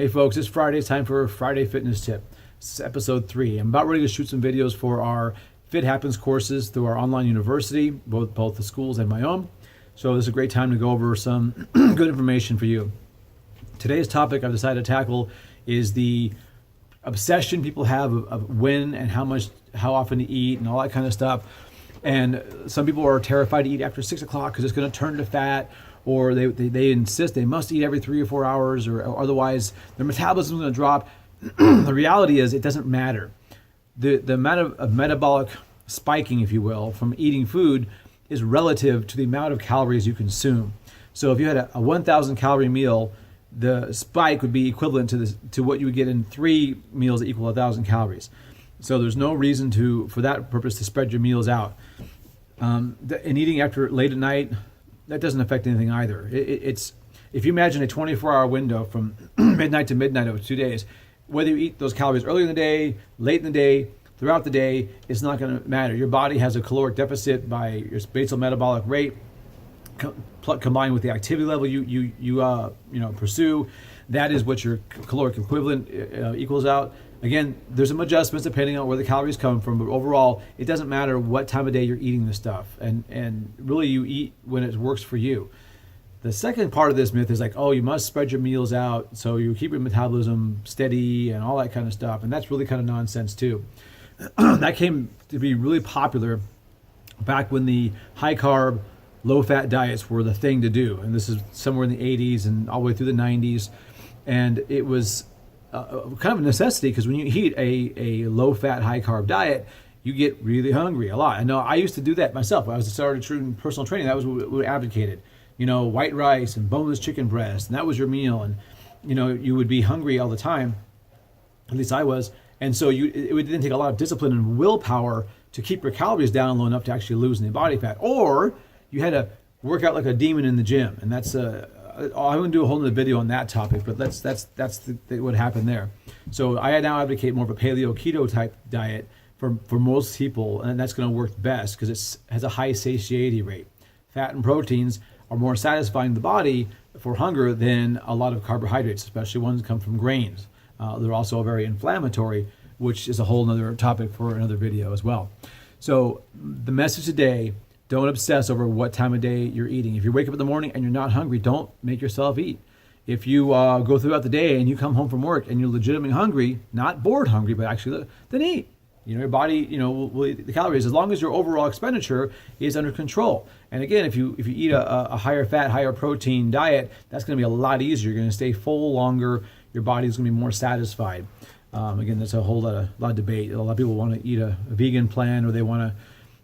Hey folks, it's Friday. It's time for a Friday Fitness Tip. This is episode 3. I'm about ready to shoot some videos for our Fit Happens courses through our online university, both the schools and my own. So this is a great time to go over some good information for you. Today's topic I've decided to tackle is the obsession people have of when and how often to eat and all that kind of stuff. And some people are terrified to eat after 6 o'clock because it's going to turn to fat, or they insist they must eat every 3 or 4 hours, or otherwise their metabolism is going to drop. The reality is it doesn't matter. The amount of metabolic spiking, if you will, from eating food is relative to the amount of calories you consume. So if you had a 1,000 calorie meal, the spike would be equivalent to what you would get in 3 meals that equal 1,000 calories. So there's no reason for that purpose to spread your meals out. And eating after late at night, that doesn't affect anything either. It's if you imagine a 24-hour window from midnight to midnight over 2 days, whether you eat those calories early in the day, late in the day, throughout the day, it's not going to matter. Your body has a caloric deficit by your basal metabolic rate combined with the activity level you pursue. That is what your caloric equivalent equals out. Again, there's some adjustments depending on where the calories come from, but overall, it doesn't matter what time of day you're eating this stuff. And really, you eat when it works for you. The second part of this myth is like, oh, you must spread your meals out so you keep your metabolism steady and all that kind of stuff. And that's really kind of nonsense too. That came to be really popular back when the high carb, low fat diets were the thing to do. And this is somewhere in the 80s and all the way through the 90s. And it was kind of a necessity because when you eat a low-fat, high-carb diet, you get really hungry a lot. I know I used to do that myself. When I started personal training, that was what we advocated. White rice and boneless chicken breast, and that was your meal. And, you would be hungry all the time. At least I was. And so it didn't take a lot of discipline and willpower to keep your calories down low enough to actually lose any body fat. Or you had to work out like a demon in the gym. And that's I'm going to do a whole other video on that topic, but that's what happened there. So I now advocate more of a paleo keto type diet for most people, and that's going to work best because it has a high satiety rate. Fat and proteins are more satisfying the body for hunger than a lot of carbohydrates, especially ones that come from grains. They're also very inflammatory, which is a whole other topic for another video as well. So the message today: don't obsess over what time of day you're eating. If you wake up in the morning and you're not hungry, don't make yourself eat. If you go throughout the day and you come home from work and you're legitimately hungry, not bored hungry, but actually, then eat. Your body, will eat the calories as long as your overall expenditure is under control. And again, if you eat a higher fat, higher protein diet, that's going to be a lot easier. You're going to stay full longer. Your body's going to be more satisfied. Again, there's a whole lot of debate. A lot of people want to eat a vegan plan, or they want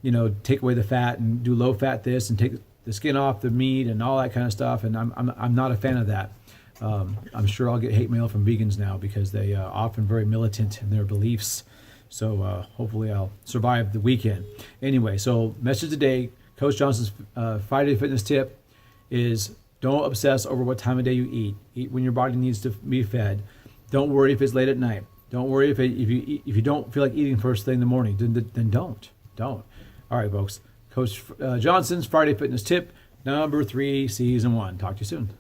to take away the fat and do low fat this and take the skin off the meat and all that kind of stuff. And I'm not a fan of that. I'm sure I'll get hate mail from vegans now because they are often very militant in their beliefs. So hopefully I'll survive the weekend. Anyway, so message today, Coach Johnson's Friday Fitness Tip is: don't obsess over what time of day you eat. Eat when your body needs to be fed. Don't worry if it's late at night. Don't worry if you don't feel like eating first thing in the morning. Then don't. All right, folks. Coach Johnson's Friday Fitness Tip, number 3, season 1. Talk to you soon.